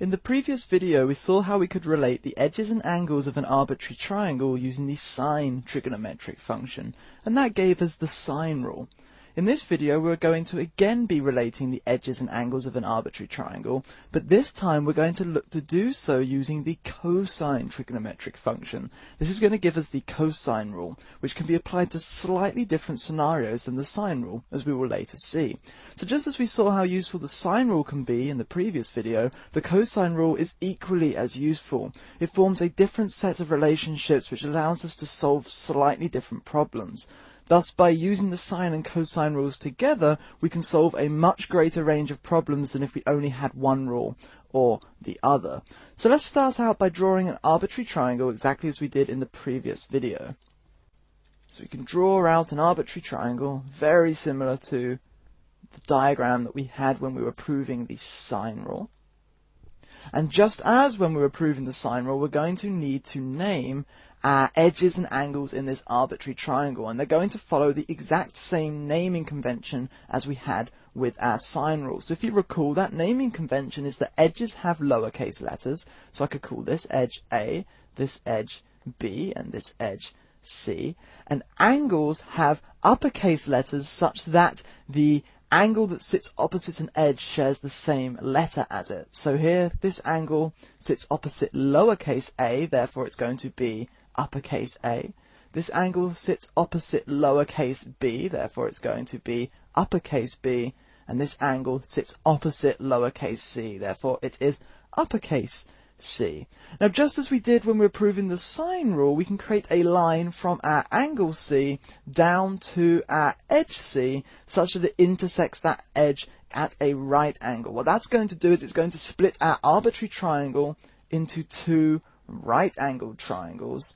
In the previous video, we saw how we could relate the edges and angles of an arbitrary triangle using the sine trigonometric function, and that gave us the sine rule. In this video, we're going to again be relating the edges and angles of an arbitrary triangle, but this time we're going to look to do so using the cosine trigonometric function. This is going to give us the cosine rule, which can be applied to slightly different scenarios than the sine rule, as we will later see. So just as we saw how useful the sine rule can be in the previous video, the cosine rule is equally as useful. It forms a different set of relationships which allows us to solve slightly different problems. Thus, by using the sine and cosine rules together, we can solve a much greater range of problems than if we only had one rule or the other. So let's start out by drawing an arbitrary triangle exactly as we did in the previous video. So we can draw out an arbitrary triangle very similar to the diagram that we had when we were proving the sine rule. And just as when we were proving the sine rule, we're going to need to name our edges and angles in this arbitrary triangle, and they're going to follow the exact same naming convention as we had with our sine rule. So if you recall, that naming convention is that edges have lowercase letters, so I could call this edge A, this edge B, and this edge C, and angles have uppercase letters such that the angle that sits opposite an edge shares the same letter as it. So here, this angle sits opposite lowercase a, therefore it's going to be uppercase A. This angle sits opposite lowercase b, therefore it's going to be uppercase B. And this angle sits opposite lowercase c, therefore it is uppercase C. Now, just as we did when we were proving the sine rule, we can create a line from our angle C down to our edge C such that it intersects that edge at a right angle. What that's going to do is it's going to split our arbitrary triangle into two right-angled triangles.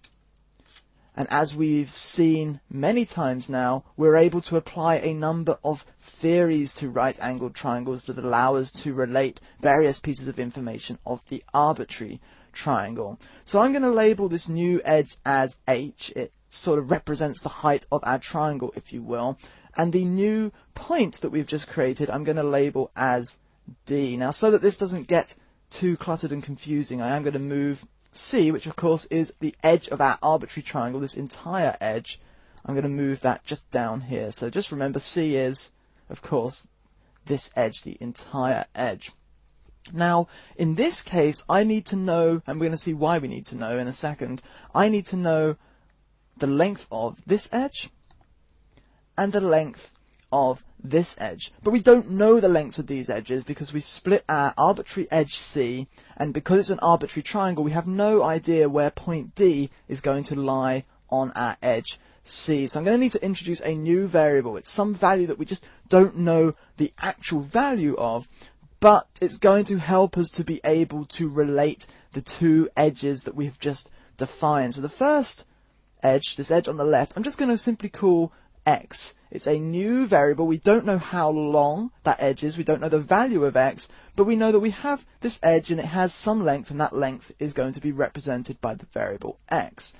And as we've seen many times now, we're able to apply a number of theories to right-angled triangles that allow us to relate various pieces of information of the arbitrary triangle. So I'm going to label this new edge as H. It sort of represents the height of our triangle, if you will. And the new point that we've just created, I'm going to label as D. Now, so that this doesn't get too cluttered and confusing, I am going to move C, which of course is the edge of our arbitrary triangle, this entire edge. I'm going to move that just down here. So just remember, C is, of course, this edge, the entire edge. Now, in this case, I need to know, and we're going to see why we need to know in a second, I need to know the length of this edge and the length of this edge. But we don't know the lengths of these edges because we split our arbitrary edge C, and because it's an arbitrary triangle, we have no idea where point D is going to lie on our edge C. So I'm going to need to introduce a new variable. It's some value that we just don't know the actual value of, but it's going to help us to be able to relate the two edges that we've just defined. So the first edge, this edge on the left, I'm just going to simply call X. It's a new variable. We don't know how long that edge is. We don't know the value of X, but we know that we have this edge and it has some length, and that length is going to be represented by the variable X.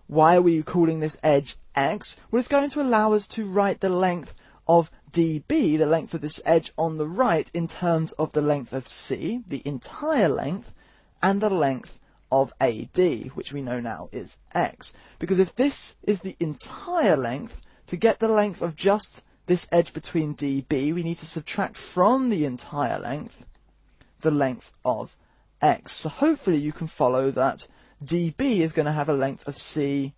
Why are we calling this edge X? Well, it's going to allow us to write the length of dB, the length of this edge on the right, in terms of the length of C, the entire length, and the length of AD, which we know now is X. Because if this is the entire length, to get the length of just this edge between dB, we need to subtract from the entire length the length of X. So hopefully you can follow that dB is going to have a length of C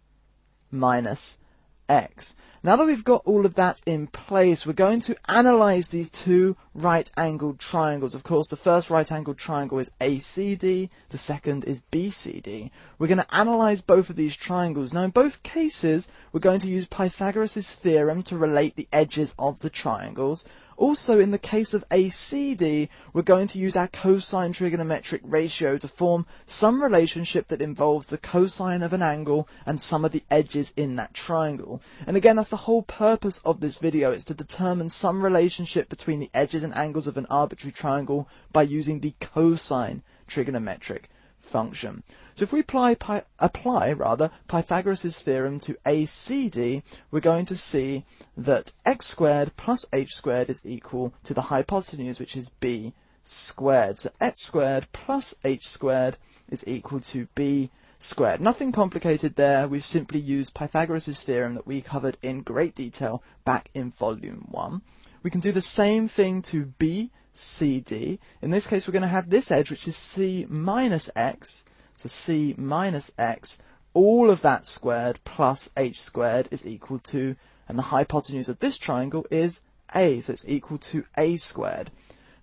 minus X. Now that we've got all of that in place, we're going to analyze these two right-angled triangles. Of course, the first right-angled triangle is ACD, the second is BCD. We're going to analyze both of these triangles. Now, in both cases, we're going to use Pythagoras' theorem to relate the edges of the triangles. Also, in the case of ACD, we're going to use our cosine trigonometric ratio to form some relationship that involves the cosine of an angle and some of the edges in that triangle. And again, that's the whole purpose of this video, is to determine some relationship between the edges and angles of an arbitrary triangle by using the cosine trigonometric function. So if we apply Pythagoras' theorem to ACD, we're going to see that x squared plus h squared is equal to the hypotenuse, which is b squared. So x squared plus h squared is equal to b squared. Nothing complicated there. We've simply used Pythagoras' theorem that we covered in great detail back in volume 1. We can do the same thing to b, c, d. In this case, we're going to have this edge, which is c minus x. So c minus x, all of that squared plus h squared is equal to, and the hypotenuse of this triangle is a, so it's equal to a squared.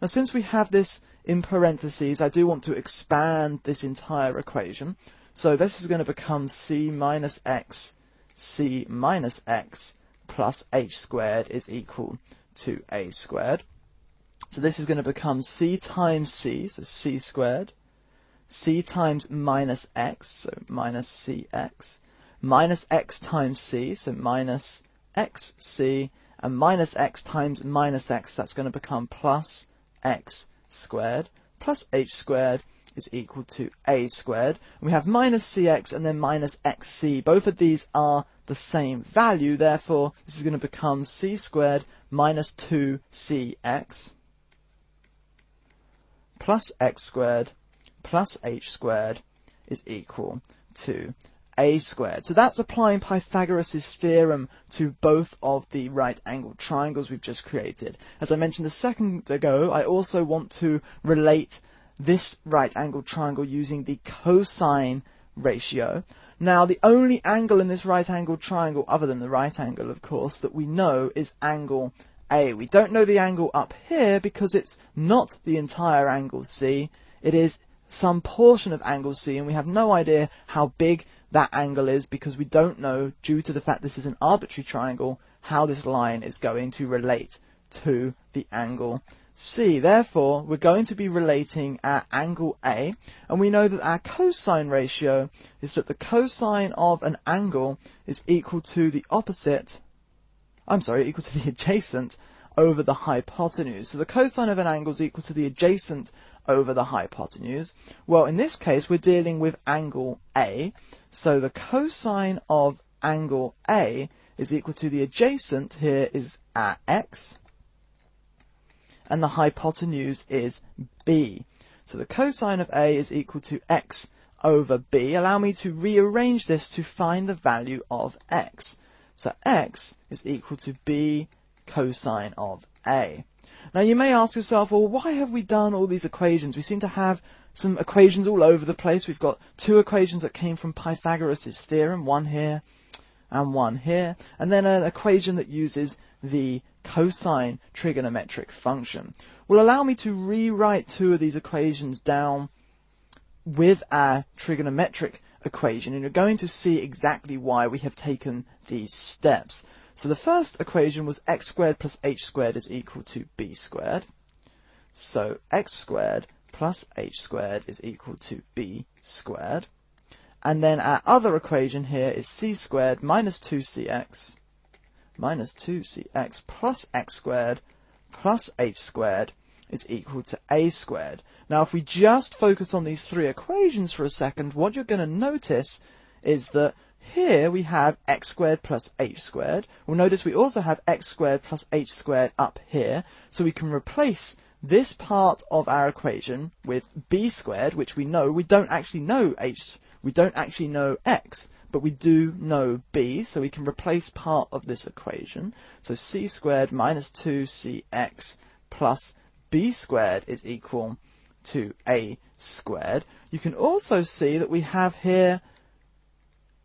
Now, since we have this in parentheses, I do want to expand this entire equation. So this is going to become c minus x plus h squared is equal to a squared. So this is going to become c times c, so c squared, c times minus x, so minus cx, minus x times c, so minus xc, and minus x times minus x, that's going to become plus x squared, plus h squared is equal to a squared. And we have minus cx and then minus xc. Both of these are the same value, therefore this is going to become c squared minus 2cx plus x squared plus h squared is equal to a squared. So that's applying Pythagoras' theorem to both of the right-angled triangles we've just created. As I mentioned a second ago, I also want to relate this right-angled triangle using the cosine ratio. Now, the only angle in this right-angled triangle, other than the right angle, of course, that we know is angle A. We don't know the angle up here because it's not the entire angle C. It is some portion of angle C, and we have no idea how big that angle is because we don't know, due to the fact this is an arbitrary triangle, how this line is going to relate to the angle C. Therefore, we're going to be relating our angle A, and we know that our cosine ratio is that the cosine of an angle is equal to the equal to the adjacent over the hypotenuse. So the cosine of an angle is equal to the adjacent over the hypotenuse. Well, in this case, we're dealing with angle A, so the cosine of angle A is equal to the adjacent, here is our x, and the hypotenuse is b. So the cosine of A is equal to x over b. Allow me to rearrange this to find the value of x. So x is equal to b cosine of A. Now you may ask yourself, well, why have we done all these equations? We seem to have some equations all over the place. We've got two equations that came from Pythagoras' theorem, one here and one here, and then an equation that uses the cosine trigonometric function. Will allow me to rewrite two of these equations down with our trigonometric equation, and you're going to see exactly why we have taken these steps. So the first equation was x squared plus h squared is equal to b squared. So x squared plus h squared is equal to b squared. And then our other equation here is c squared minus 2cx plus x squared plus h squared is equal to a squared. Now, if we just focus on these three equations for a second, what you're going to notice is that here we have x squared plus h squared. Well, notice we also have x squared plus h squared up here, so we can replace this part of our equation with b squared, which we know. We don't actually know x, but we do know b, so we can replace part of this equation. So c squared minus 2cx plus b squared is equal to a squared. You can also see that we have here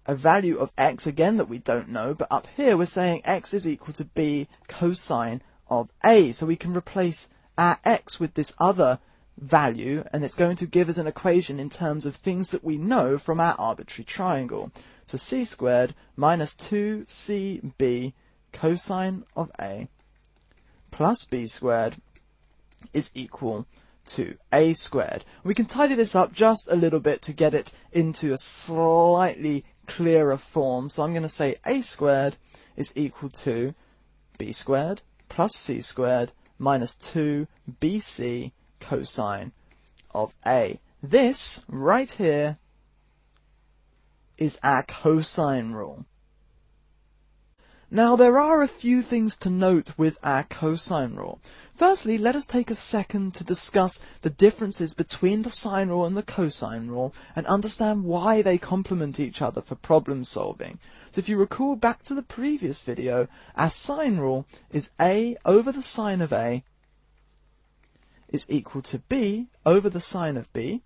a value of x, again, that we don't know, but up here we're saying x is equal to b cosine of a, so we can replace our x with this other value, and it's going to give us an equation in terms of things that we know from our arbitrary triangle. So c squared minus 2cb cosine of a plus b squared is equal to a squared. We can tidy this up just a little bit to get it into a slightly clearer form. So I'm going to say a squared is equal to b squared plus c squared minus 2bc cosine of a. This right here is our cosine rule. Now there are a few things to note with our cosine rule. Firstly, let us take a second to discuss the differences between the sine rule and the cosine rule and understand why they complement each other for problem solving. So if you recall back to the previous video, our sine rule is a over the sine of a is equal to b over the sine of b,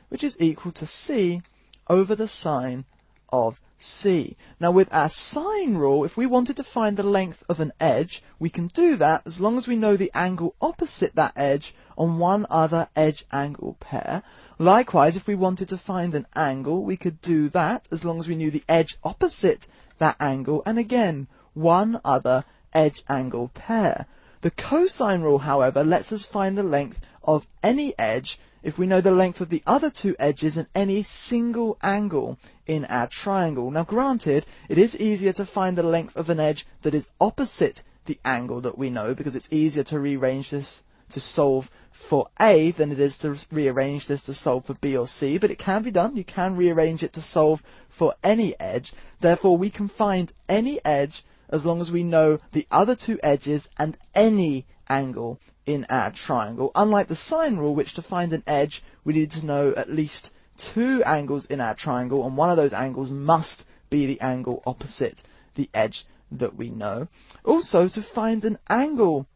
which is equal to c over the sine of c. Now with our sine rule, if we wanted to find the length of an edge, we can do that as long as we know the angle opposite that edge on one other edge-angle pair. Likewise, if we wanted to find an angle, we could do that as long as we knew the edge opposite that angle, and again, one other edge-angle pair. The cosine rule, however, lets us find the length of any edge if we know the length of the other two edges and any single angle in our triangle. Now granted, it is easier to find the length of an edge that is opposite the angle that we know, because it's easier to rearrange this to solve for A than it is to rearrange this to solve for B or C, but it can be done. You can rearrange it to solve for any edge. Therefore, we can find any edge as long as we know the other two edges and any angle in our triangle. Unlike the sine rule, which to find an edge, we need to know at least two angles in our triangle, and one of those angles must be the angle opposite the edge that we know. Also, to find an angle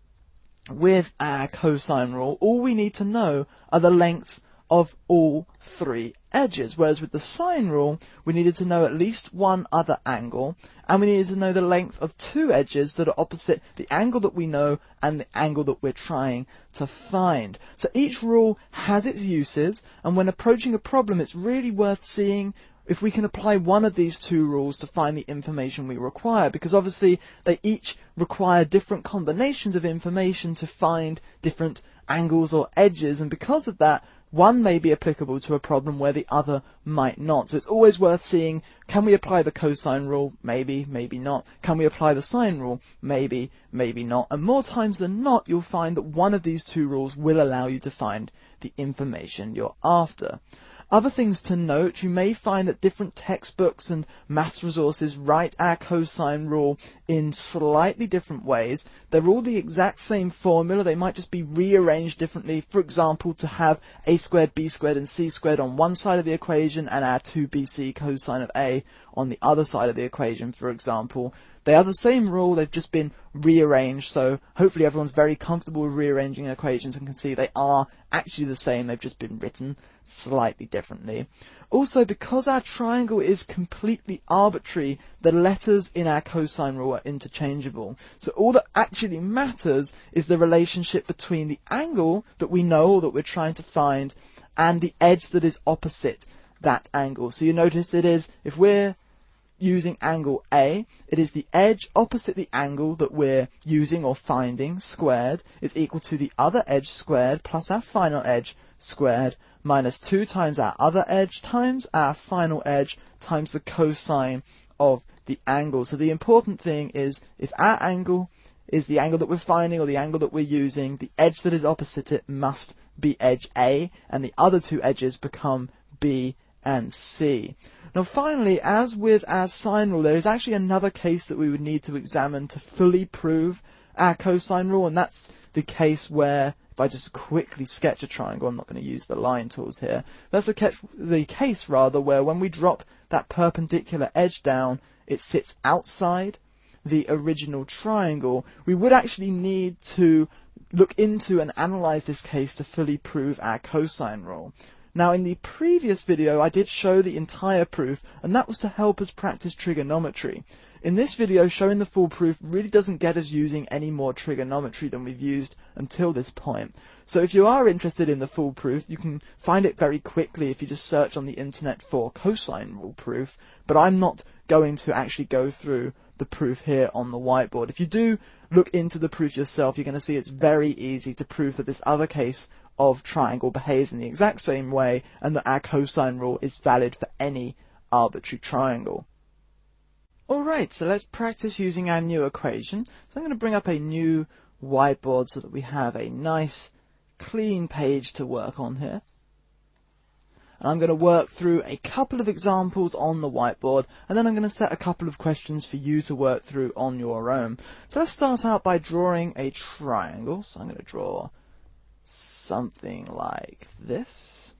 with our cosine rule, all we need to know are the lengths of all three edges, whereas with the sine rule, we needed to know at least one other angle, and we needed to know the length of two edges that are opposite the angle that we know and the angle that we're trying to find. So each rule has its uses, and when approaching a problem, it's really worth seeing if we can apply one of these two rules to find the information we require, because obviously they each require different combinations of information to find different angles or edges, and because of that, one may be applicable to a problem where the other might not. So it's always worth seeing, can we apply the cosine rule? Maybe, maybe not. Can we apply the sine rule? Maybe, maybe not. And more times than not, you'll find that one of these two rules will allow you to find the information you're after. Other things to note, you may find that different textbooks and maths resources write our cosine rule in slightly different ways. They're all the exact same formula, they might just be rearranged differently. For example, to have a squared, b squared and c squared on one side of the equation and our 2bc cosine of a on the other side of the equation, for example. They are the same rule, they've just been rearranged, so hopefully everyone's very comfortable with rearranging equations and can see they are actually the same, they've just been written slightly differently. Also, because our triangle is completely arbitrary, the letters in our cosine rule are interchangeable. So all that actually matters is the relationship between the angle that we know or that we're trying to find and the edge that is opposite that angle. So you notice it is, if we're using angle A, it is the edge opposite the angle that we're using or finding squared is equal to the other edge squared plus our final edge squared minus 2 times our other edge times our final edge times the cosine of the angle. So the important thing is, if our angle is the angle that we're finding or the angle that we're using, the edge that is opposite it must be edge A, and the other two edges become B and C. Now finally, as with our sine rule, there is actually another case that we would need to examine to fully prove our cosine rule, and that's the case where, if I just quickly sketch a triangle, I'm not going to use the line tools here, that's the case rather where when we drop that perpendicular edge down, it sits outside the original triangle. We would actually need to look into and analyze this case to fully prove our cosine rule. Now in the previous video I did show the entire proof, and that was to help us practice trigonometry. In this video, showing the full proof really doesn't get us using any more trigonometry than we've used until this point. So if you are interested in the full proof, you can find it very quickly if you just search on the internet for cosine rule proof, but I'm not going to actually go through the proof here on the whiteboard. If you do look into the proof yourself, you're going to see it's very easy to prove that this other case of triangle behaves in the exact same way and that our cosine rule is valid for any arbitrary triangle. Alright, so let's practice using our new equation. So I'm going to bring up a new whiteboard so that we have a nice clean page to work on here. And I'm going to work through a couple of examples on the whiteboard, and then I'm going to set a couple of questions for you to work through on your own. So let's start out by drawing a triangle. So I'm going to draw something like this.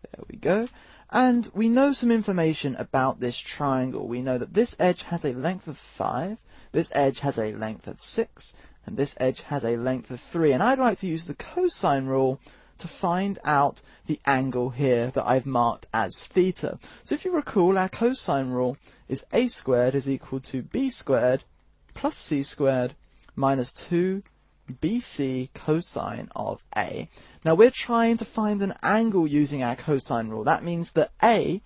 There we go. And we know some information about this triangle. We know that this edge has a length of 5, this edge has a length of 6, and this edge has a length of 3. And I'd like to use the cosine rule to find out the angle here that I've marked as theta. So if you recall, our cosine rule is a squared is equal to b squared plus c squared minus 2bc cosine of a. Now we're trying to find an angle using our cosine rule. That means that a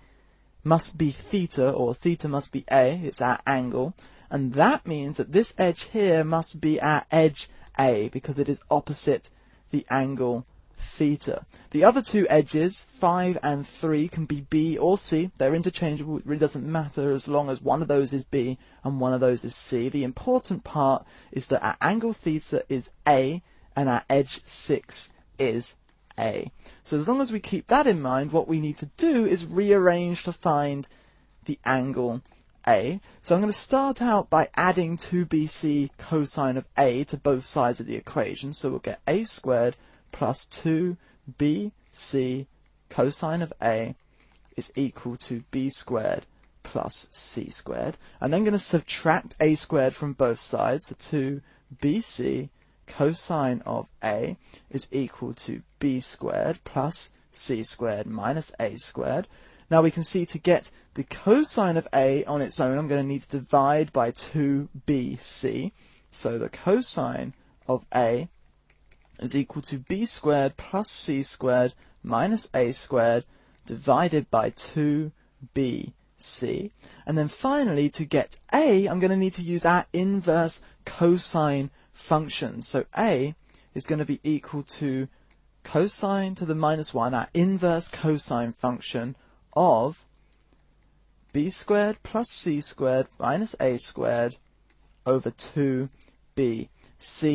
must be theta, or theta must be a. It's our angle. And that means that this edge here must be our edge a, because it is opposite the angle theta. The other two edges, 5 and 3, can be b or c. They're interchangeable. It really doesn't matter as long as one of those is b and one of those is c. The important part is that our angle theta is a and our edge 6 is a. So as long as we keep that in mind, what we need to do is rearrange to find the angle a. So I'm going to start out by adding 2bc cosine of a to both sides of the equation. So we'll get a squared plus 2bc cosine of a is equal to b squared plus c squared. I'm then going to subtract a squared from both sides. So 2bc cosine of a is equal to b squared plus c squared minus a squared. Now we can see to get the cosine of a on its own, I'm going to need to divide by 2bc. So the cosine of a is equal to b squared plus c squared minus a squared divided by 2bc. And then finally, to get a, I'm going to need to use our inverse cosine function. So a is going to be equal to cosine to the minus 1, our inverse cosine function of b squared plus c squared minus a squared over 2bc.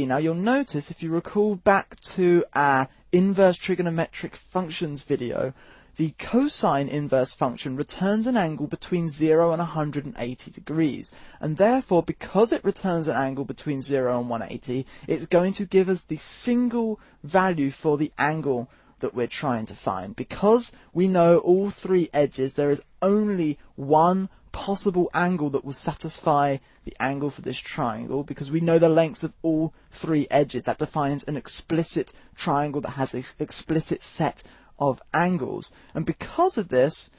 Now you'll notice, if you recall back to our inverse trigonometric functions video, the cosine inverse function returns an angle between 0 and 180 degrees. And therefore, because it returns an angle between 0 and 180, it's going to give us the single value for the angle that we're trying to find. Because we know all three edges, there is only one possible angle that will satisfy the angle for this triangle, because we know the lengths of all three edges. That defines an explicit triangle that has an explicit set of angles. And because of this,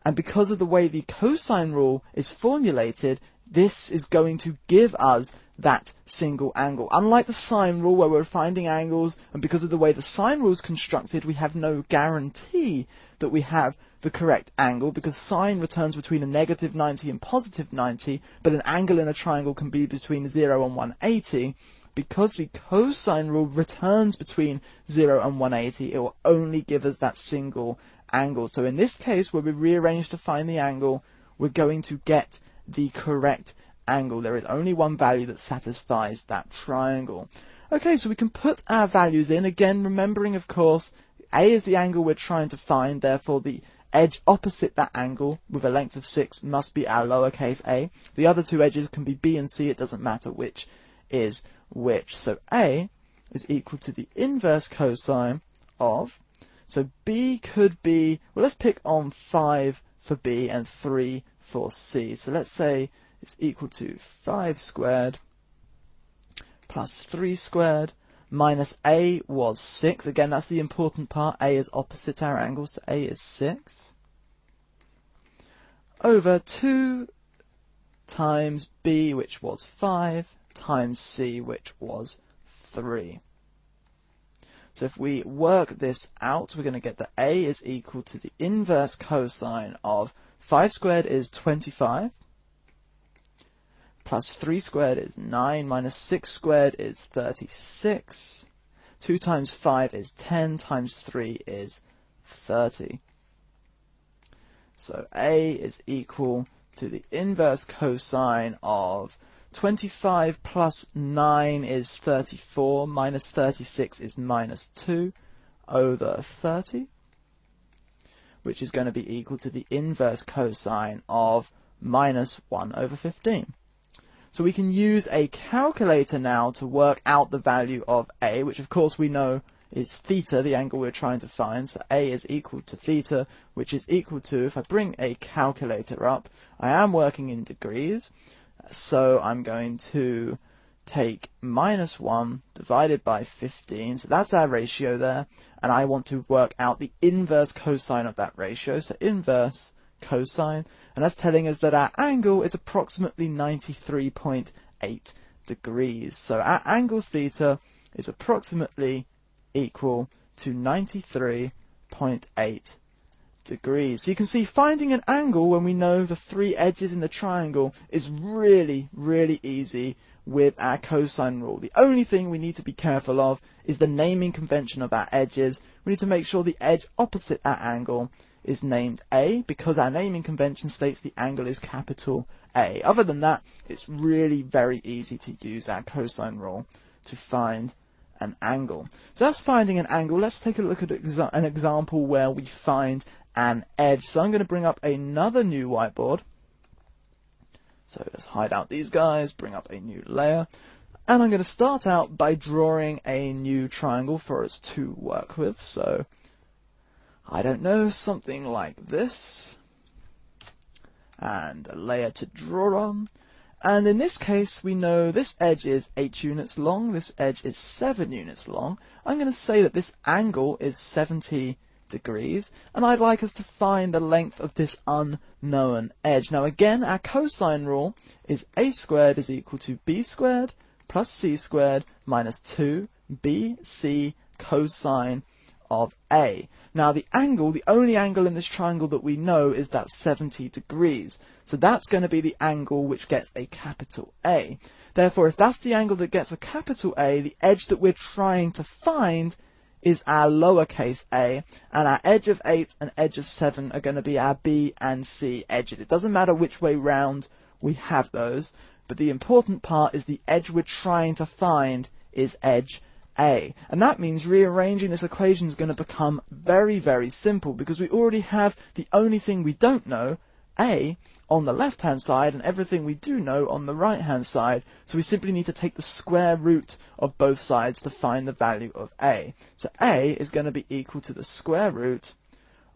and because of the way the cosine rule is formulated, this is going to give us that single angle. Unlike the sine rule, where we're finding angles, and because of the way the sine rule is constructed, we have no guarantee that we have the correct angle, because sine returns between a negative 90 and positive 90, but an angle in a triangle can be between 0 and 180. Because the cosine rule returns between 0 and 180, it will only give us that single angle. So in this case, where we rearrange to find the angle, we're going to get the correct angle. There is only one value that satisfies that triangle. Okay, so we can put our values in. Again, remembering, of course, A is the angle we're trying to find, therefore the edge opposite that angle with a length of 6 must be our lowercase a. The other two edges can be b and c, it doesn't matter which is which. So a is equal to the inverse cosine of, so b could be, well, let's pick on 5 for b and 3 for c. So let's say it's equal to 5 squared plus 3 squared minus a was 6. Again, that's the important part. A is opposite our angle, so a is 6. Over 2 times b, which was 5, times c, which was 3. So if we work this out, we're going to get that a is equal to the inverse cosine of 5 squared is 25, plus 3 squared is 9, minus 6 squared is 36. 2 times 5 is 10, times 3 is 30. So a is equal to the inverse cosine of 25 plus 9 is 34, minus 36 is minus 2, over 30, which is going to be equal to the inverse cosine of minus 1 over 15. So we can use a calculator now to work out the value of A, which of course we know is theta, the angle we're trying to find. So A is equal to theta, which is equal to, if I bring a calculator up, I am working in degrees, so I'm going to take minus 1 divided by 15, so that's our ratio there, and I want to work out the inverse cosine of that ratio, so inverse cosine, and that's telling us that our angle is approximately 93.8 degrees. So our angle theta is approximately equal to 93.8 degrees. So you can see finding an angle when we know the three edges in the triangle is really, really easy with our cosine rule. The only thing we need to be careful of is the naming convention of our edges. We need to make sure the edge opposite our angle is named A, because our naming convention states the angle is capital A. Other than that, it's really very easy to use our cosine rule to find an angle. So that's finding an angle. Let's take a look at an example where we find an edge. So I'm going to bring up another new whiteboard. So let's hide out these guys, bring up a new layer, and I'm going to start out by drawing a new triangle for us to work with. So I don't know, something like this, and a layer to draw on. And in this case, we know this edge is 8 units long, this edge is 7 units long. I'm going to say that this angle is 70 degrees, and I'd like us to find the length of this unknown edge. Now again, our cosine rule is a squared is equal to b squared plus c squared minus 2bc cosine of A. Now the angle, the only angle in this triangle that we know is that 70 degrees. So that's going to be the angle which gets a capital A. Therefore, if that's the angle that gets a capital A, the edge that we're trying to find is our lowercase a, and our edge of 8 and edge of 7 are going to be our B and C edges. It doesn't matter which way round we have those, but the important part is the edge we're trying to find is edge A. And that means rearranging this equation is going to become very, very simple, because we already have the only thing we don't know, A, on the left-hand side, and everything we do know on the right-hand side. So we simply need to take the square root of both sides to find the value of A. So A is going to be equal to the square root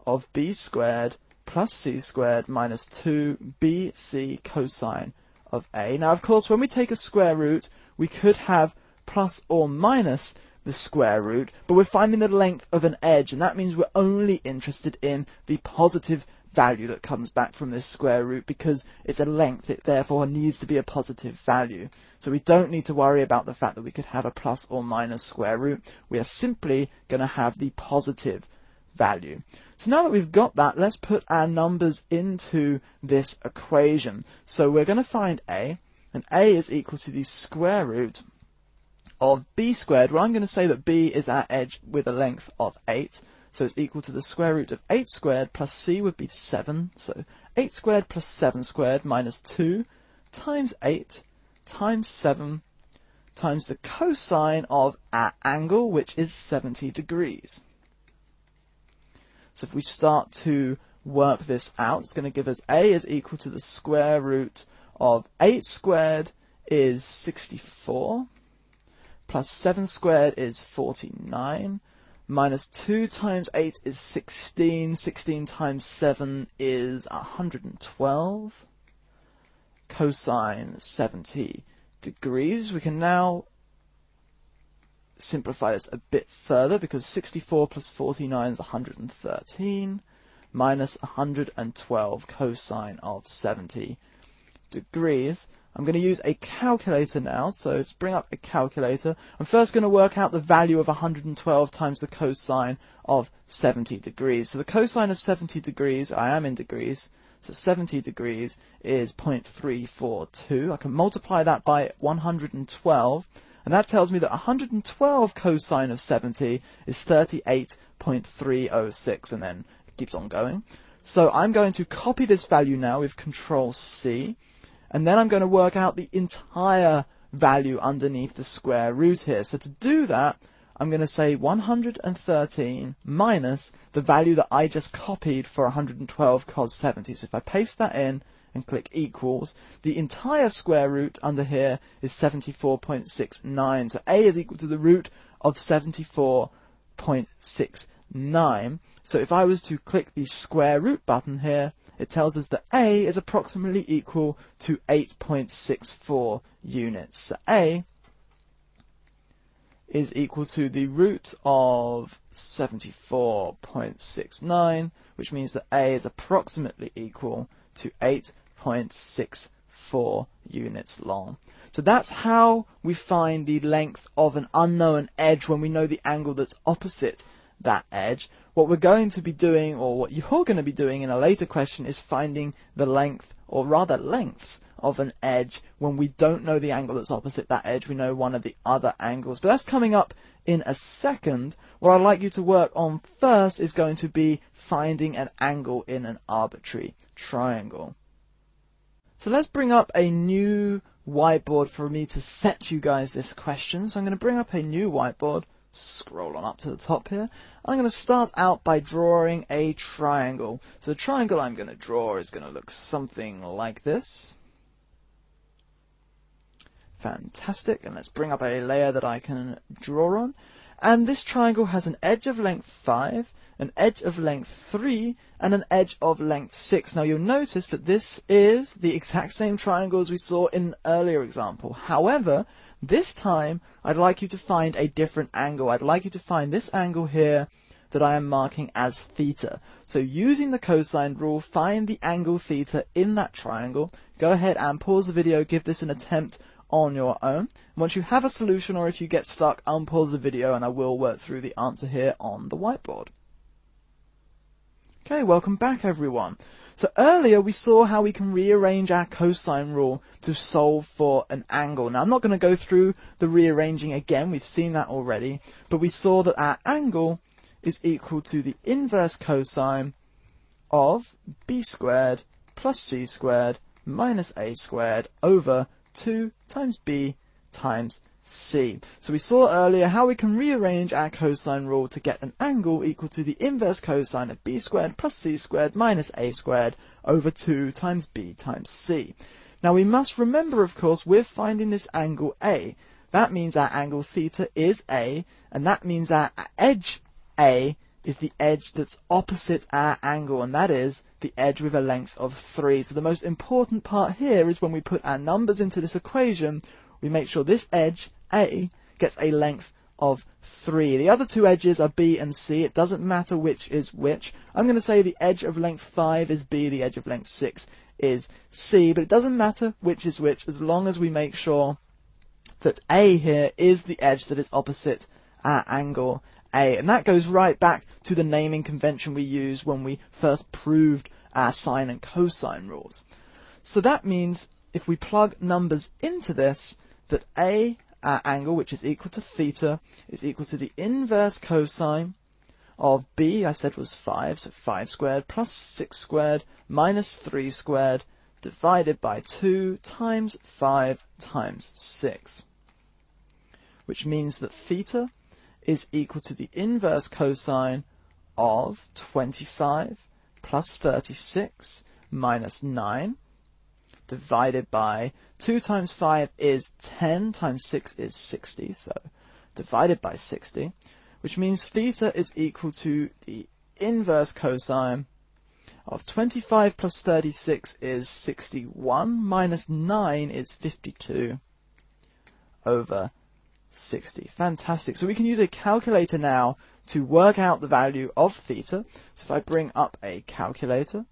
of B squared plus C squared minus 2BC cosine of A. Now, of course, when we take a square root, we could have plus or minus the square root, but we're finding the length of an edge, and that means we're only interested in the positive value that comes back from this square root, because it's a length, it therefore needs to be a positive value. So we don't need to worry about the fact that we could have a plus or minus square root. We are simply going to have the positive value. So now that we've got that, let's put our numbers into this equation. So we're going to find A, and A is equal to the square root of B squared. Well, I'm going to say that B is our edge with a length of 8. So it's equal to the square root of 8 squared plus C would be 7. So 8 squared plus 7 squared minus 2 times 8 times 7 times the cosine of our angle, which is 70 degrees. So if we start to work this out, it's going to give us A is equal to the square root of 8 squared is 64 plus 7 squared is 49. Minus 2 times 8 is 16. 16 times 7 is 112. Cosine 70 degrees. We can now simplify this a bit further, because 64 plus 49 is 113. Minus 112 cosine of 70 degrees. I'm going to use a calculator now, so let's bring up a calculator. I'm first going to work out the value of 112 times the cosine of 70 degrees. So the cosine of 70 degrees, I am in degrees, so 70 degrees is 0.342. I can multiply that by 112, and that tells me that 112 cosine of 70 is 38.306, and then it keeps on going. So I'm going to copy this value now with Control C. And then I'm going to work out the entire value underneath the square root here. So to do that, I'm going to say 113 minus the value that I just copied for 112 cos 70. So if I paste that in and click equals, the entire square root under here is 74.69. So a is equal to the root of 74.69. So if I was to click the square root button here, it tells us that a is approximately equal to 8.64 units. So a is equal to the root of 74.69, which means that a is approximately equal to 8.64 units long. So that's how we find the length of an unknown edge when we know the angle that's opposite that edge. What we're going to be doing, or what you're going to be doing in a later question, is finding the length, or rather lengths, of an edge when we don't know the angle that's opposite that edge. We know one of the other angles. But that's coming up in a second. What I'd like you to work on first is going to be finding an angle in an arbitrary triangle. So let's bring up a new whiteboard for me to set you guys this question. So I'm going to bring up a new whiteboard, scroll on up to the top here. I'm going to start out by drawing a triangle. So the triangle I'm going to draw is going to look something like this. Fantastic. And let's bring up a layer that I can draw on. And this triangle has an edge of length 5, an edge of length 3, and an edge of length 6. Now you'll notice that this is the exact same triangle as we saw in an earlier example. However, this time I'd like you to find a different angle. I'd like you to find this angle here that I am marking as theta. So using the cosine rule, find the angle theta in that triangle. Go ahead and pause the video, give this an attempt on your own. Once you have a solution, or if you get stuck, unpause the video and I will work through the answer here on the whiteboard. Okay, welcome back everyone. So earlier we saw how we can rearrange our cosine rule to solve for an angle. Now I'm not going to go through the rearranging again, we've seen that already, but we saw that our angle is equal to the inverse cosine of b squared plus c squared minus a squared over 2 times b times c. So we saw earlier how we can rearrange our cosine rule to get an angle equal to the inverse cosine of b squared plus c squared minus a squared over 2 times b times c. Now we must remember, of course, we're finding this angle a. That means our angle theta is a, and that means our edge a is the edge that's opposite our angle, and that is the edge with a length of 3. So the most important part here is when we put our numbers into this equation, we make sure this edge, A, gets a length of 3. The other two edges are B and C. It doesn't matter which is which. I'm going to say the edge of length 5 is B, the edge of length 6 is C, but it doesn't matter which is which as long as we make sure that A here is the edge that is opposite our angle A. And that goes right back to the naming convention we used when we first proved our sine and cosine rules. So that means if we plug numbers into this, that A, our angle, which is equal to theta, is equal to the inverse cosine of B, I said was 5, so 5 squared plus 6 squared minus 3 squared divided by 2 times 5 times 6, which means that theta is equal to the inverse cosine of 25 plus 36 minus 9 divided by 2 times 5 is 10 times 6 is 60, so divided by 60, which means theta is equal to the inverse cosine of 25 plus 36 is 61 minus 9 is 52 over 60. Fantastic. So we can use a calculator now to work out the value of theta. So if I bring up a calculator,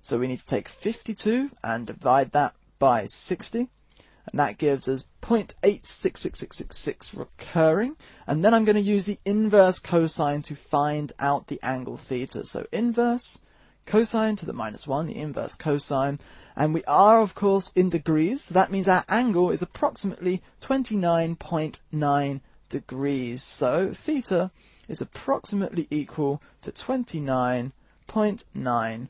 so we need to take 52 and divide that by 60, and that gives us 0.866666 recurring, and then I'm going to use the inverse cosine to find out the angle theta. So inverse cosine to the minus 1, the inverse cosine, and we are of course in degrees, so that means our angle is approximately 29.9 degrees. So theta is approximately equal to 29.9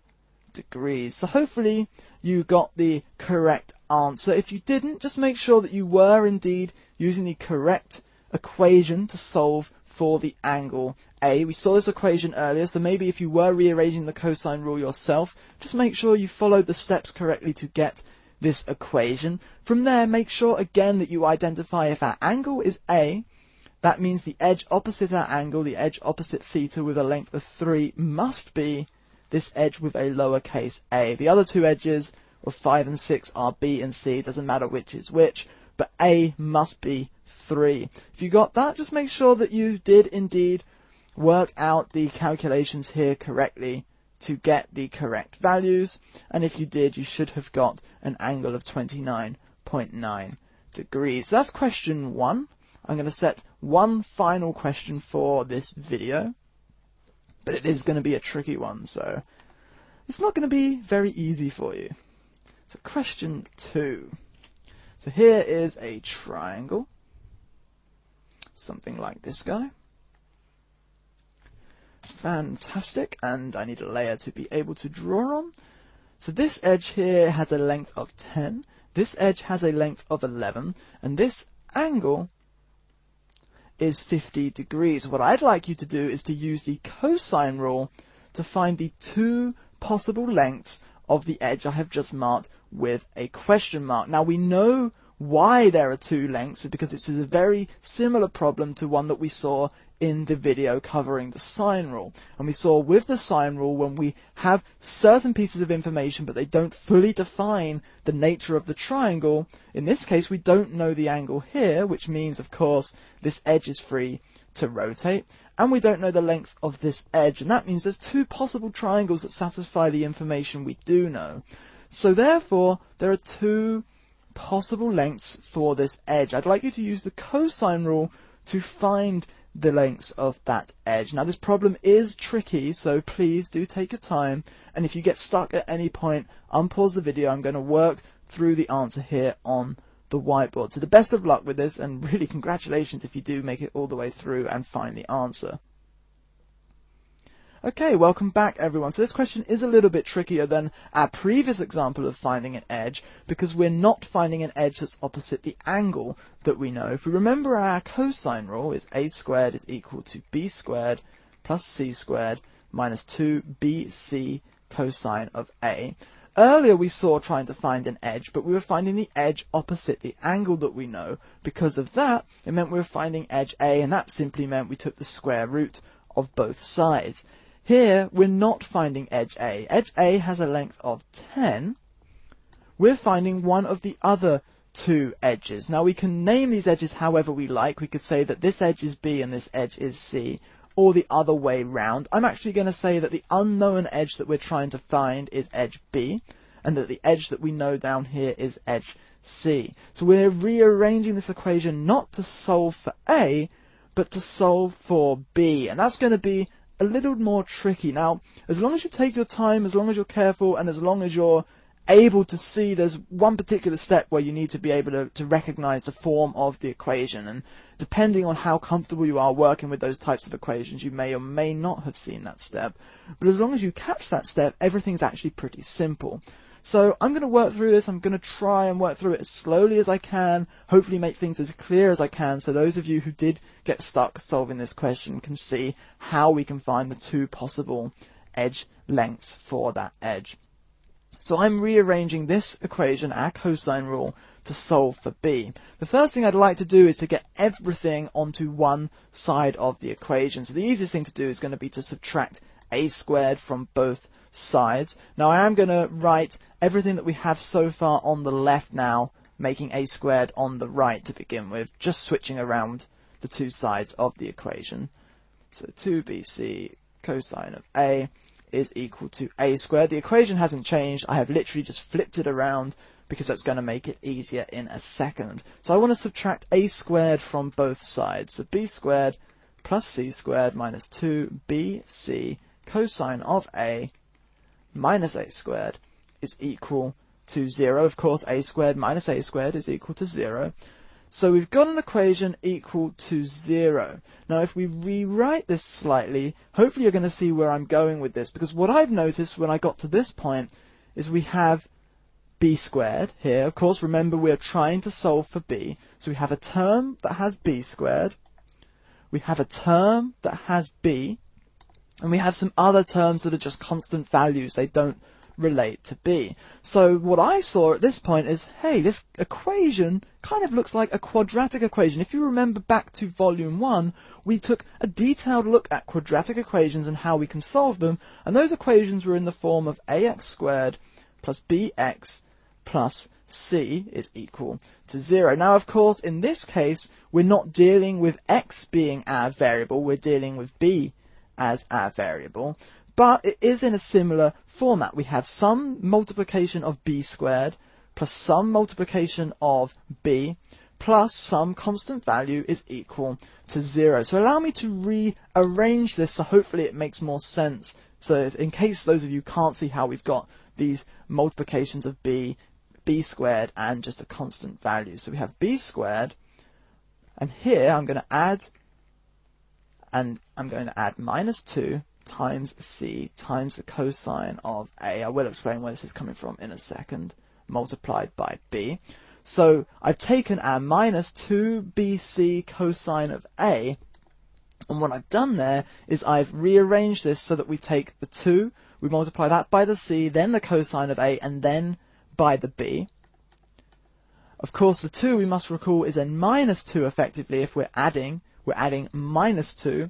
degrees. So hopefully you got the correct answer. If you didn't, just make sure that you were indeed using the correct equation to solve for the angle A. We saw this equation earlier, so maybe if you were rearranging the cosine rule yourself, just make sure you followed the steps correctly to get this equation. From there, make sure again that you identify if our angle is A. That means the edge opposite our angle, the edge opposite theta with a length of 3, must be this edge with a lowercase a. The other two edges of 5 and 6 are B and C. It doesn't matter which is which, but A must be 3. If you got that, just make sure that you did indeed work out the calculations here correctly to get the correct values. And if you did, you should have got an angle of 29.9 degrees. That's question 1. I'm going to set one final question for this video, but it is going to be a tricky one, so it's not going to be very easy for you. So question 2. So here is a triangle, something like this guy. Fantastic, and I need a layer to be able to draw on. So this edge here has a length of 10, this edge has a length of 11, and this angle is 50 degrees. What I'd like you to do is to use the cosine rule to find the two possible lengths of the edge I have just marked with a question mark. Now we know why there are two lengths, because it's a very similar problem to one that we saw in the video covering the sine rule. And we saw with the sine rule, when we have certain pieces of information but they don't fully define the nature of the triangle, in this case we don't know the angle here, which means of course this edge is free to rotate, and we don't know the length of this edge, and that means there's two possible triangles that satisfy the information we do know. So therefore there are two possible lengths for this edge. I'd like you to use the cosine rule to find the lengths of that edge. Now this problem is tricky, so please do take your time, and if you get stuck at any point, unpause the video. I'm going to work through the answer here on the whiteboard. So the best of luck with this, and really congratulations if you do make it all the way through and find the answer. Okay, welcome back everyone. So this question is a little bit trickier than our previous example of finding an edge, because we're not finding an edge that's opposite the angle that we know. If we remember, our cosine rule is a squared is equal to b squared plus c squared minus 2bc cosine of a. Earlier we saw trying to find an edge, but we were finding the edge opposite the angle that we know. Because of that, it meant we were finding edge a, and that simply meant we took the square root of both sides. Here, we're not finding edge A. Edge A has a length of 10. We're finding one of the other two edges. Now, we can name these edges however we like. We could say that this edge is B and this edge is C, or the other way round. I'm actually going to say that the unknown edge that we're trying to find is edge B, and that the edge that we know down here is edge C. So we're rearranging this equation not to solve for A, but to solve for B, and that's going to be a little more tricky. Now, as long as you take your time, as long as you're careful, and as long as you're able to see there's one particular step where you need to be able to recognize the form of the equation, and depending on how comfortable you are working with those types of equations, you may or may not have seen that step. But as long as you catch that step, everything's actually pretty simple. So I'm going to work through this. I'm going to try and work through it as slowly as I can, hopefully make things as clear as I can, so those of you who did get stuck solving this question can see how we can find the two possible edge lengths for that edge. So I'm rearranging this equation, our cosine rule, to solve for B. The first thing I'd like to do is to get everything onto one side of the equation. So the easiest thing to do is going to be to subtract a squared from both sides. Now I am going to write everything that we have so far on the left now, making a squared on the right to begin with, just switching around the two sides of the equation. So 2bc cosine of a is equal to a squared. The equation hasn't changed. I have literally just flipped it around because that's going to make it easier in a second. So I want to subtract a squared from both sides. So b squared plus c squared minus 2bc cosine of a minus a squared is equal to 0. Of course, a squared minus a squared is equal to 0. So we've got an equation equal to 0. Now, if we rewrite this slightly, hopefully you're going to see where I'm going with this, because what I've noticed when I got to this point is we have b squared here. Of course, remember we're trying to solve for b. So we have a term that has b squared. We have a term that has b. And we have some other terms that are just constant values. They don't relate to b. So what I saw at this point is, hey, this equation kind of looks like a quadratic equation. If you remember back to volume 1, we took a detailed look at quadratic equations and how we can solve them. And those equations were in the form of ax squared plus bx plus c is equal to 0. Now, of course, in this case, we're not dealing with x being our variable. We're dealing with b as our variable. But it is in a similar format. We have some multiplication of b squared plus some multiplication of b plus some constant value is equal to 0. So allow me to rearrange this so hopefully it makes more sense. So in case those of you can't see how we've got these multiplications of b squared and just a constant value. So we have b squared, and here I'm going to add, and I'm going to add minus 2 times c times the cosine of a. I will explain where this is coming from in a second, multiplied by b. So I've taken our minus 2bc cosine of a, and what I've done there is I've rearranged this so that we take the 2, we multiply that by the c, then the cosine of a, and then by the b. Of course, the 2, we must recall, is a minus 2 effectively if we're adding minus 2.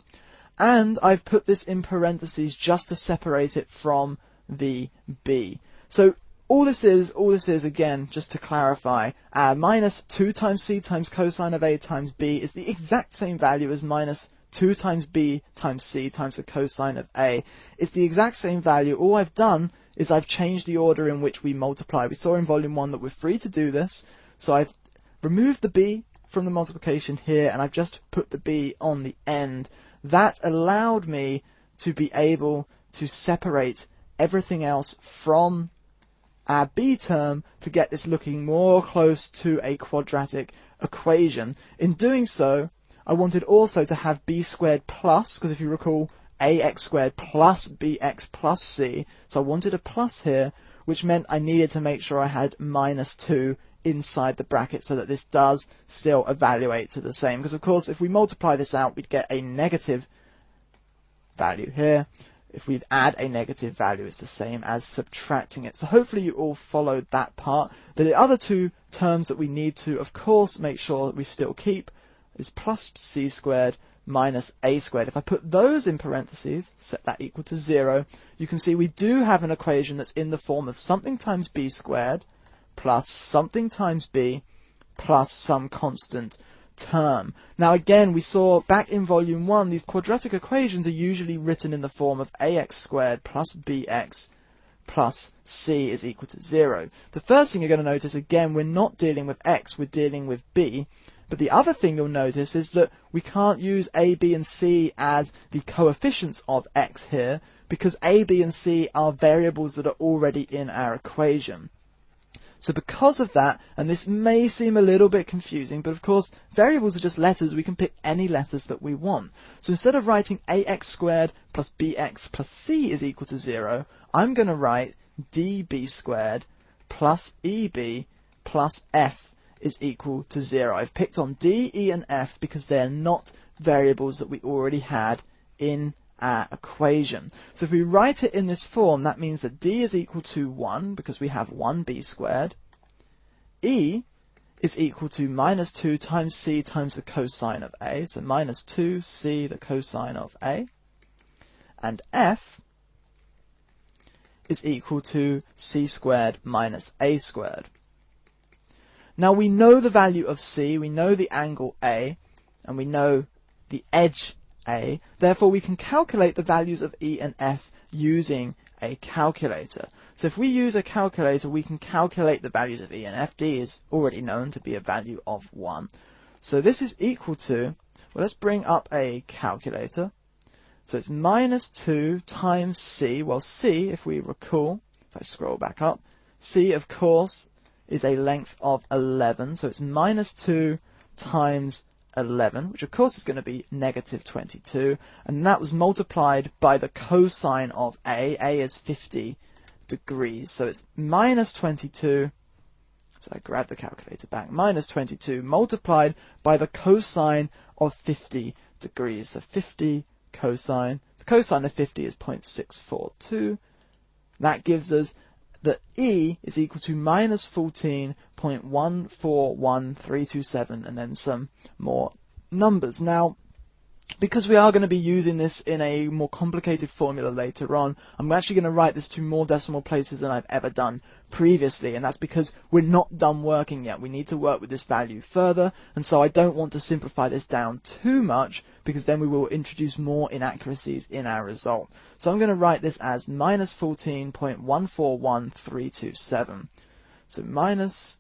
And I've put this in parentheses just to separate it from the b. So all this is, again, just to clarify, minus 2 times c times cosine of a times b is the exact same value as minus 2 times b times c times the cosine of a. It's the exact same value. All I've done is I've changed the order in which we multiply. We saw in volume 1 that we're free to do this. So I've removed the b from the multiplication here, and I've just put the b on the end. That allowed me to be able to separate everything else from our b term to get this looking more close to a quadratic equation. In doing so, I wanted also to have b squared plus, because if you recall, ax squared plus bx plus c, so I wanted a plus here, which meant I needed to make sure I had minus 2 inside the bracket so that this does still evaluate to the same. Because of course, if we multiply this out, we'd get a negative value here. If we add a negative value, it's the same as subtracting it. So hopefully you all followed that part. The other two terms that we need to, of course, make sure that we still keep is plus c squared minus a squared. If I put those in parentheses, set that equal to 0, you can see we do have an equation that's in the form of something times b squared plus something times b plus some constant term. Now again, we saw back in volume 1, these quadratic equations are usually written in the form of ax squared plus bx plus c is equal to 0. The first thing you're going to notice, again, we're not dealing with x, we're dealing with b. But the other thing you'll notice is that we can't use a, b, and c as the coefficients of x here, because a, b, and c are variables that are already in our equation. So because of that, and this may seem a little bit confusing, but of course variables are just letters. We can pick any letters that we want. So instead of writing ax squared plus bx plus c is equal to 0, I'm going to write db squared plus eb plus f is equal to 0. I've picked on d, e, and f because they're not variables that we already had in our equation. So if we write it in this form, that means that d is equal to 1 because we have 1b squared. E is equal to minus 2 times c times the cosine of a, so minus 2c the cosine of a. And f is equal to c squared minus a squared. Now we know the value of c, we know the angle a, and we know the edge a. Therefore, we can calculate the values of e and f using a calculator. So if we use a calculator, we can calculate the values of e and f. D is already known to be a value of 1. So this is equal to, well, let's bring up a calculator. So it's minus 2 times c. Well, c, if we recall, if I scroll back up, c, of course, is a length of 11. So it's minus 2 times 11, which of course is going to be negative 22, and that was multiplied by the cosine of a. A is 50 degrees, so it's minus 22 So I grab the calculator back. Minus 22 multiplied by the cosine of 50 degrees. So 50 cosine. The cosine of 50 is 0.642. That gives us that E is equal to minus 14.141327, and then some more numbers. Now, because we are going to be using this in a more complicated formula later on, I'm actually going to write this to more decimal places than I've ever done previously, and that's because we're not done working yet. We need to work with this value further, and so I don't want to simplify this down too much, because then we will introduce more inaccuracies in our result. So I'm going to write this as minus 14.141327. So minus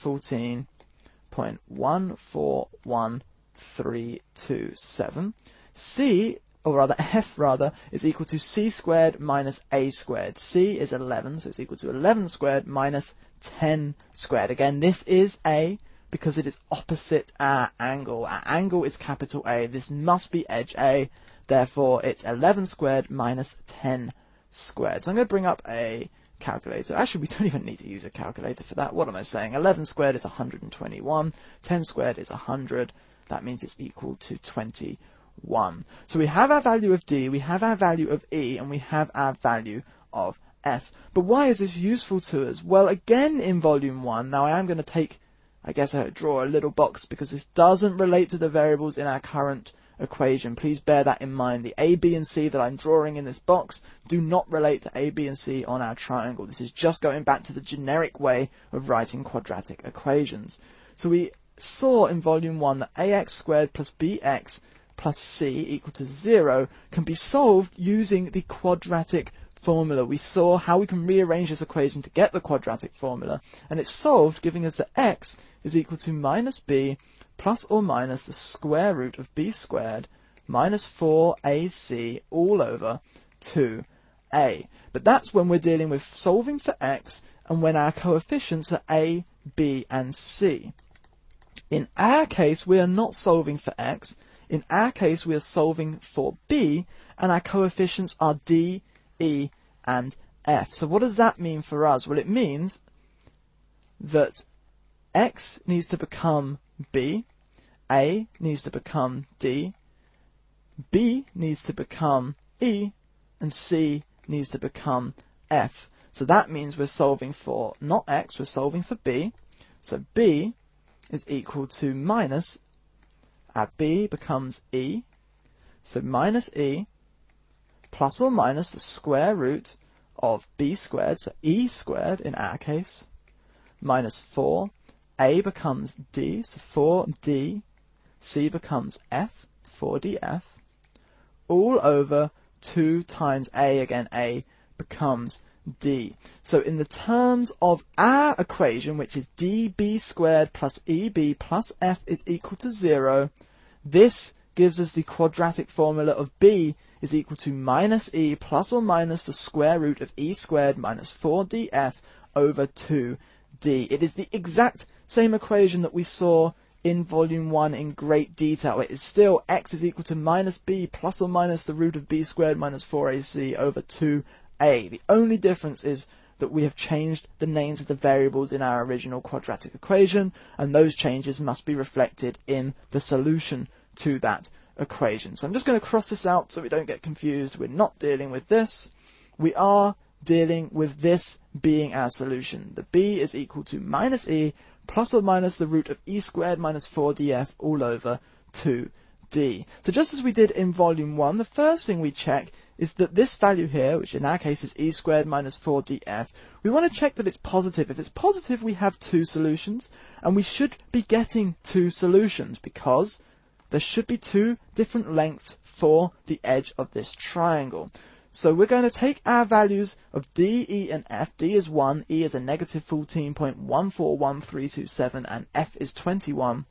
14.141327. C, or rather F rather, is equal to C squared minus A squared. C is 11, so it's equal to 11 squared minus 10 squared. Again, this is A because it is opposite our angle. Our angle is capital A. This must be edge A. Therefore, it's 11 squared minus 10 squared. So I'm going to bring up a calculator. Actually, we don't even need to use a calculator for that. What am I saying? 11 squared is 121. 10 squared is 100. That means it's equal to 21. So we have our value of D, we have our value of E, and we have our value of F. But why is this useful to us? Well, again, in volume 1, now I am going to take, I guess I draw a little box because this doesn't relate to the variables in our current equation. Please bear that in mind. The A, B, and C that I'm drawing in this box do not relate to A, B, and C on our triangle. This is just going back to the generic way of writing quadratic equations. So we saw in volume 1 that ax squared plus bx plus c equal to 0 can be solved using the quadratic formula. We saw how we can rearrange this equation to get the quadratic formula, and it's solved giving us that x is equal to minus b plus or minus the square root of b squared minus 4ac all over 2a. But that's when we're dealing with solving for x and when our coefficients are a, b, and c. In our case, we are not solving for x. In our case, we are solving for b, and our coefficients are d, e, and f. So what does that mean for us? Well, it means that x needs to become b, a needs to become d, b needs to become e, and c needs to become f. So that means we're solving for not x, we're solving for b. So b is equal to minus, our b becomes e, so minus e plus or minus the square root of b squared, so e squared in our case, minus 4, a becomes d, so 4d, c becomes f, 4df, all over 2 times a, again a becomes d. So in the terms of our equation, which is db squared plus eb plus f is equal to 0, this gives us the quadratic formula of b is equal to minus e plus or minus the square root of e squared minus 4df over 2d. It is the exact same equation that we saw in volume 1 in great detail. It is still x is equal to minus b plus or minus the root of b squared minus 4ac over 2a. The only difference is that we have changed the names of the variables in our original quadratic equation, and those changes must be reflected in the solution to that equation. So I'm just going to cross this out so we don't get confused. We're not dealing with this. We are dealing with this being our solution. The b is equal to minus e plus or minus the root of e squared minus 4df all over 2d. So just as we did in volume 1, the first thing we check is that this value here, which in our case is e squared minus 4df, we want to check that it's positive. If it's positive, we have 2 solutions, and we should be getting 2 solutions because there should be 2 different lengths for the edge of this triangle. So we're going to take our values of d, e, and f. D is 1, e is a negative 14.141327, and f is 21.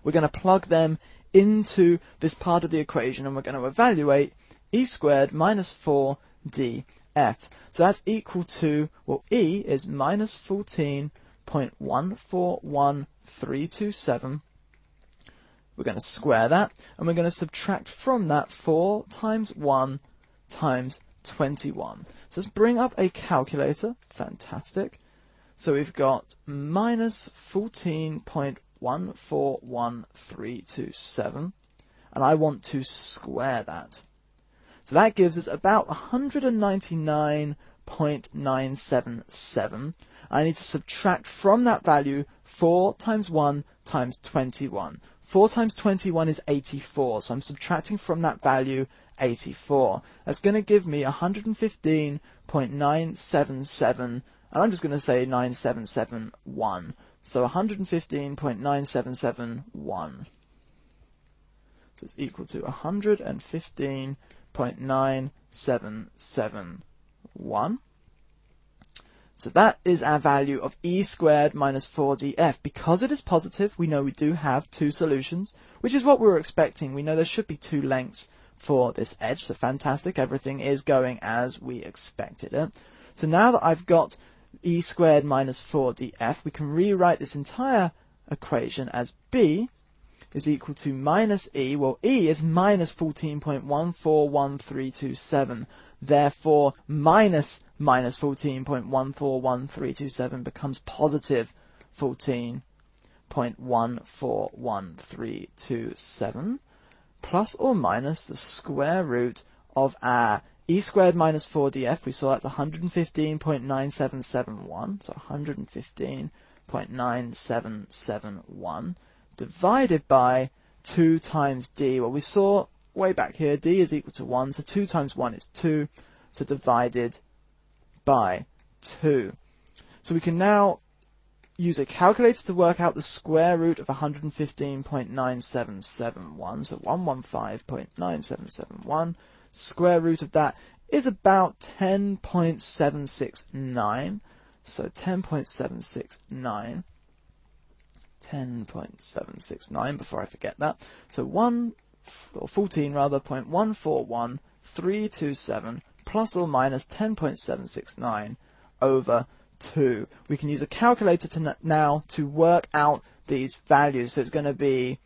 We're going to plug them into this part of the equation, and we're going to evaluate e squared minus 4df. So that's equal to, well, e is minus 14.141327. We're going to square that, and we're going to subtract from that 4 times 1 times 21. So let's bring up a calculator. Fantastic. So we've got minus 14.141327, and I want to square that. So that gives us about 199.977. I need to subtract from that value 4 times 1 times 21. 4 times 21 is 84, so I'm subtracting from that value 84. That's going to give me 115.977, and I'm just going to say 9771. So 115.9771. So it's equal to 115.9771. So that is our value of e squared minus 4df. Because it is positive, we know we do have two solutions, which is what we were expecting. We know there should be two lengths for this edge, so fantastic. Everything is going as we expected it. So now that I've got e squared minus 4df, we can rewrite this entire equation as b is equal to minus e. Well, e is minus 14.141327. Therefore, minus 14.141327 becomes positive 14.141327, plus or minus the square root of our e squared minus 4df. We saw that's 115.9771, so 115.9771 divided by 2 times d. Well, we saw way back here, d is equal to 1, so 2 times 1 is 2, so divided by 2. So we can now use a calculator to work out the square root of 115.9771, so 115.9771. Square root of that is about 10.769, so 10.769. 10.769 before I forget that. So 14.141.327 plus or minus 10.769 over 2. We can use a calculator now to work out these values. So it's going to be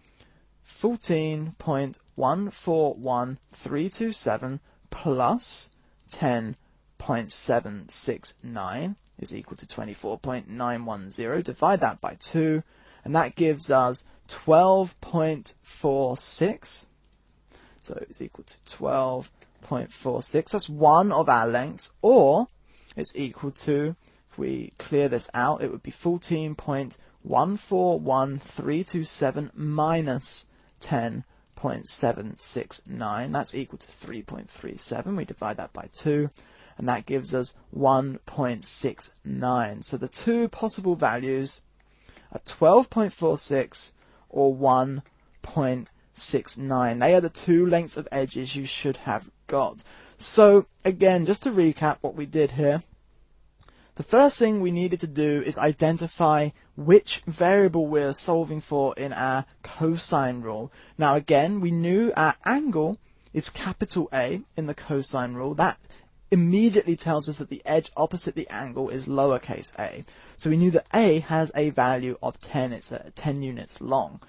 14.141327 plus 10.769 is equal to 24.910. Divide that by 2. And that gives us 12.46. So it's equal to 12.46. That's one of our lengths. Or it's equal to, if we clear this out, it would be 14.141327 minus 10.769. That's equal to 3.37. We divide that by 2. And that gives us 1.69. So the two possible values are 12.46 or 1.69. They are the two lengths of edges you should have got. So again, just to recap what we did here, the first thing we needed to do is identify which variable we're solving for in our cosine rule. Now again, we knew our angle is capital A in the cosine rule. That immediately tells us that the edge opposite the angle is lowercase a. So we knew that a has a value of 10. It's 10 units long.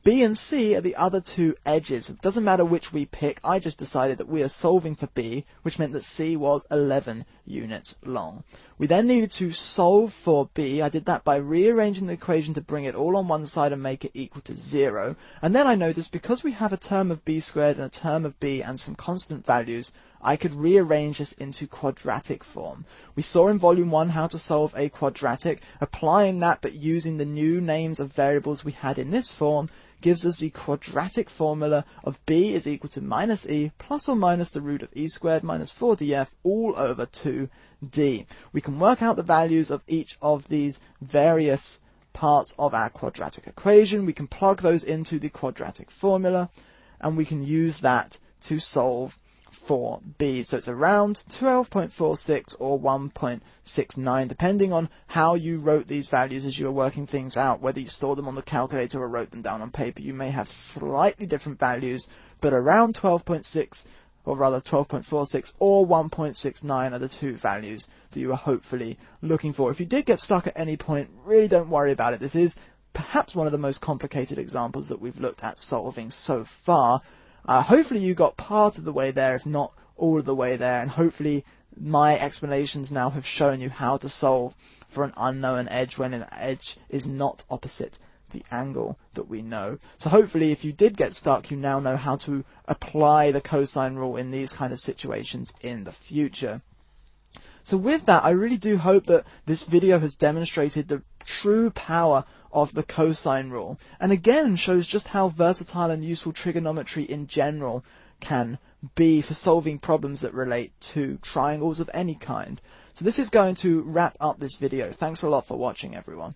B and C are the other two edges. It doesn't matter which we pick. I just decided that we are solving for B, which meant that C was 11 units long. We then needed to solve for B. I did that by rearranging the equation to bring it all on one side and make it equal to 0. And then I noticed because we have a term of B squared and a term of B and some constant values, I could rearrange this into quadratic form. We saw in volume 1 how to solve a quadratic. Applying that but using the new names of variables we had in this form gives us the quadratic formula of b is equal to minus e plus or minus the root of e squared minus 4df all over 2d. We can work out the values of each of these various parts of our quadratic equation. We can plug those into the quadratic formula and we can use that to solve for b. So it's around 12.46 or 1.69, depending on how you wrote these values as you were working things out. Whether you stored them on the calculator or wrote them down on paper, you may have slightly different values, but around 12.6, or rather 12.46 or 1.69 are the two values that you are hopefully looking for. If you did get stuck at any point, really don't worry about it. This is perhaps one of the most complicated examples that we've looked at solving so far. Hopefully you got part of the way there, if not all of the way there, and hopefully my explanations now have shown you how to solve for an unknown edge when an edge is not opposite the angle that we know. So hopefully if you did get stuck, you now know how to apply the cosine rule in these kind of situations in the future. So with that, I really do hope that this video has demonstrated the true power of the cosine rule, and again shows just how versatile and useful trigonometry in general can be for solving problems that relate to triangles of any kind. So this is going to wrap up this video. Thanks a lot for watching, everyone.